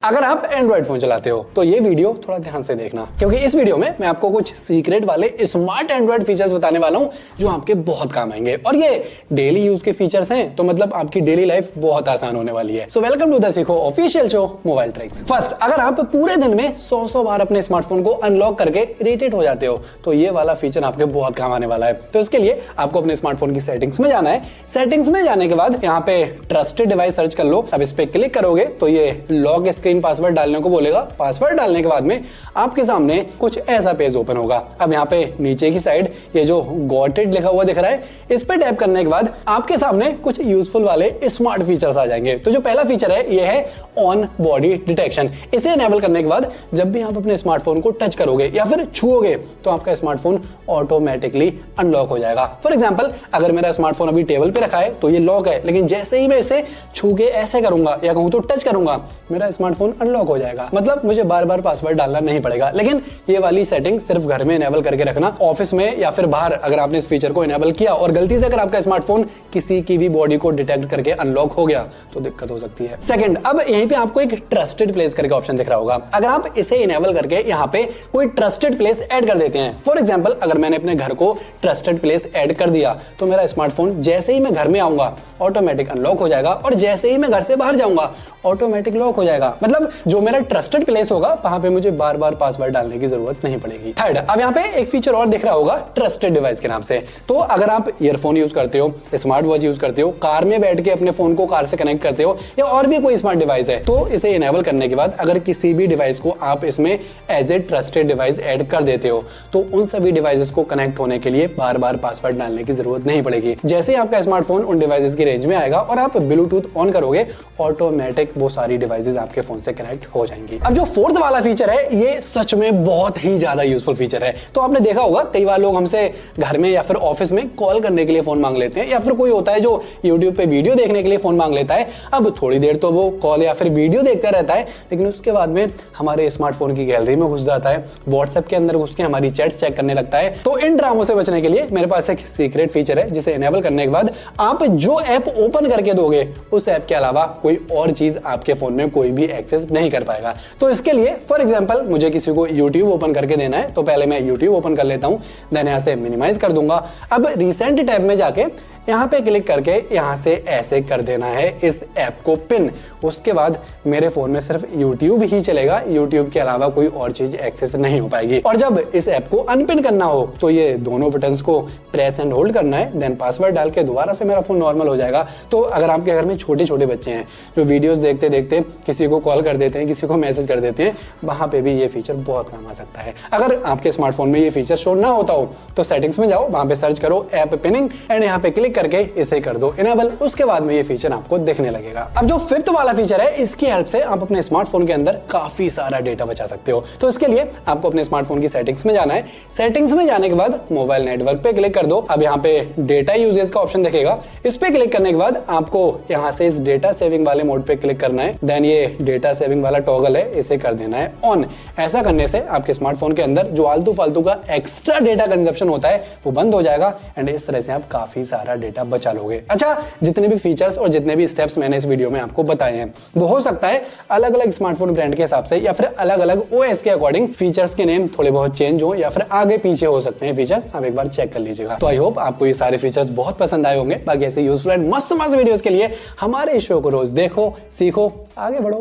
अगर आप Android phone चलाते हो तो ये वीडियो थोड़ा ध्यान से देखना, क्योंकि इस वीडियो में मैं आपको कुछ सीक्रेट वाले स्मार्ट एंड्रॉइड फीचर्स बताने वाला हूं जो आपके बहुत काम आएंगे। और ये डेली यूज के फीचर्स हैं, तो मतलब आपकी डेली लाइफ बहुत आसान होने वाली है। सो वेलकम टू द सीखो official show mobile tricks. First, अगर आप पूरे दिन में 100 बार अपने स्मार्टफोन को अनलॉक करके इरिटेट हो जाते हो तो ये वाला फीचर आपके बहुत काम आने वाला है। तो इसके लिए आपको अपने स्मार्टफोन की सेटिंग्स में जाना है। सेटिंग्स में जाने के बाद यहाँ पे ट्रस्टेड डिवाइस सर्च कर लो। अब इस पे क्लिक करोगे तो ये लॉक स्क्रीन पासवर्ड डालने को बोलेगा। पासवर्ड डालने के बाद में आपके सामने कुछ ऐसा पेज ओपन होगा। अब यहाँ पे नीचे की साइड ये जो गॉट इट लिखा हुआ दिख रहा है, इस पे टैप करने के बाद आपके सामने कुछ यूजफुल वाले स्मार्ट फीचर्स आ जाएंगे। तो जो पहला फीचर है ये है ऑन बॉडी डिटेक्शन। इसे इनेबल करने के बाद जब भी आप अपने स्मार्टफोन को टच करोगे या फिर छुओगे तो आपका स्मार्टफोन ऑटोमेटिकली अनलॉक हो जाएगा। फॉर एग्जांपल, अगर मेरा स्मार्टफोन अभी टेबल पे रखा है तो ये लॉक है, लेकिन जैसे ही मैं इसे छू के ऐसे करूंगा या कहूं तो टच करूंगा, मेरा स्मार्टफोन अनलॉक हो जाएगा। मतलब मुझे बार बार पासवर्ड डालना नहीं पड़ेगा। लेकिन ये वाली सेटिंग सिर्फ घर में इनेबल करके रखना। ऑफिस में या फिर बाहर अगर आपने इस फीचर को इनेबल किया और गलती से अगर आपका स्मार्टफोन किसी की भी बॉडी को डिटेक्ट करके अनलॉक हो गया तो दिक्कत हो सकती है। सेकंड, अब यहीं पे आपको एक ट्रस्टेड प्लेस करके ऑप्शन दिख रहा होगा। अगर आप इसे इनेबल करके यहाँ पे कोई ट्रस्टेड प्लेस ऐड कर देते हैं, फॉर एग्जांपल अगर मैंने अपने घर को ट्रस्टेड प्लेस ऐड कर दिया तो मेरा स्मार्टफोन जैसे ही मैं घर में आऊंगा ऑटोमेटिक अनलॉक हो जाएगा और जैसे ही मैं घर से बाहर जाऊंगा ऑटोमेटिक लॉक हो जाएगा। मतलब जो मेरा ट्रस्टेड प्लेस होगा वहां पे मुझे बार बार पासवर्ड डालने की जरूरत नहीं पड़ेगी। थर्ड, अब यहाँ पे एक फीचर और दिख रहा होगा ट्रस्टेड डिवाइस के नाम से। तो अगर आप ईयरफोन यूज करते हो, स्मार्ट वॉच यूज करते हो, कार में बैठ के अपने फोन को कार से कनेक्ट करते हो या और भी कोई स्मार्ट डिवाइस है, तो इसे इनेबल करने के बाद अगर किसी भी डिवाइस को आप इसमें as a trusted device add कर देते हो तो उन सभी डिवाइसेस को कनेक्ट होने के लिए बार बार पासवर्ड डालने की जरूरत नहीं पड़ेगी। जैसे ही आपका स्मार्टफोन उन डिवाइसेस की रेंज में आएगा और आप ब्लूटूथ ऑन करोगे, ऑटोमेटिक वो सारी डिवाइसेस आपके फोन से कनेक्ट हो जाएंगी। अब जो फोर्थ वाला फीचर है ये सच में बहुत ही ज्यादा यूजफुल फीचर है। तो आपने देखा होगा कई बार लोग हमसे घर में या फिर ऑफिस में कॉल करने के लिए फोन मांग लेते हैं, या फिर कोई होता है जो यूट्यूब पे वीडियो देखने के लिए फोन मांग लेता है। अब थोड़ी देर तो वो कॉल या फिर वीडियो देखता रहता है, लेकिन उसके बाद में हमारे स्मार्टफोन की गैलरी में घुस जाता है, व्हाट्सएप के अंदर घुस के हमारी चैट्स चेक करने लगता है। तो इन ड्रामों से बचने के लिए मेरे पास एक सीक्रेट फीचर है जिसे इनेबल करने के बाद आप जो ऐप ओपन करके दोगे उस ऐप के अलावा कोई और चीज आपके फोन में कोई भी एक्सेस नहीं कर पाएगा। तो इसके लिए फॉर एग्जांपल मुझे किसी को YouTube ओपन करके देना है तो पहले मैं YouTube ओपन कर लेता हूं, देन यहां से मिनिमाइज कर दूंगा। अब रिसेंट टैब में जाके यहाँ पे क्लिक करके यहाँ से ऐसे कर देना है इस ऐप को पिन। उसके बाद मेरे फोन में सिर्फ YouTube ही चलेगा, YouTube के अलावा कोई और चीज एक्सेस नहीं हो पाएगी। और जब इस ऐप को अनपिन करना हो तो ये दोनों बटन्स को प्रेस एंड होल्ड करना है, देन पासवर्ड डाल के दोबारा से मेरा फोन नॉर्मल हो जाएगा। तो अगर आपके घर में छोटे छोटे बच्चे हैं जो वीडियोस देखते देखते किसी को कॉल कर देते हैं, किसी को मैसेज कर देते हैं, वहां पे भी ये फीचर बहुत काम आ सकता है। अगर आपके स्मार्टफोन में ये फीचर शो ना होता हो तो सेटिंग्स में जाओ, वहां पे सर्च करो ऐप पिनिंग एंड यहाँ पे क्लिक करके इसे कर दो इनेबल। उसके बाद में ये फीचर आपको दिखने लगेगा। अब जो फिफ्थ वाला फीचर है, इसकी हेल्प से आप अपने स्मार्टफोन के अंदर काफी सारा डेटा बचा सकते हो। तो इसके लिए आपको अपने स्मार्टफोन की सेटिंग्स में जाना है। सेटिंग्स में जाने के बाद मोबाइल नेटवर्क पे क्लिक कर दो। अब यहाँ पे डेटा यूजेज का ऑप्शन दिखेगा, इस पे क्लिक करने के बाद आपको यहाँ से इस डेटा सेविंग वाले मोड पे क्लिक करना है। देन ये डेटा सेविंग वाला टॉगल है, इसे कर देना है ऑन। ऐसा करने से आपके स्मार्टफोन के अंदर जो आलतू फालतू का एक्स्ट्रा डेटा कंजप्शन होता है वो बंद हो जाएगा एंड इस तरह से आप काफी सारा डेटा बचा लोगे। अच्छा, जितने भी फीचर्स और जितने भी स्टेप्स मैंने इस वीडियो में आपको बताए हैं वो हो सकता है अलग अलग स्मार्टफोन ब्रांड के हिसाब से या फिर अलग अलग ओएस के अकॉर्डिंग फीचर्स के नेम थोड़े बहुत चेंज हो या फिर आगे पीछे हो सकते हैं फीचर्स। आप एक बार चेक कर लीजिएगा। तो आई होप आपको ये सारे फीचर्स बहुत पसंद आए होंगे। बाकी ऐसे यूजफुल एंड मस्त वीडियोस के लिए हमारे इस शो को रोज देखो, सीखो, आगे बढ़ो।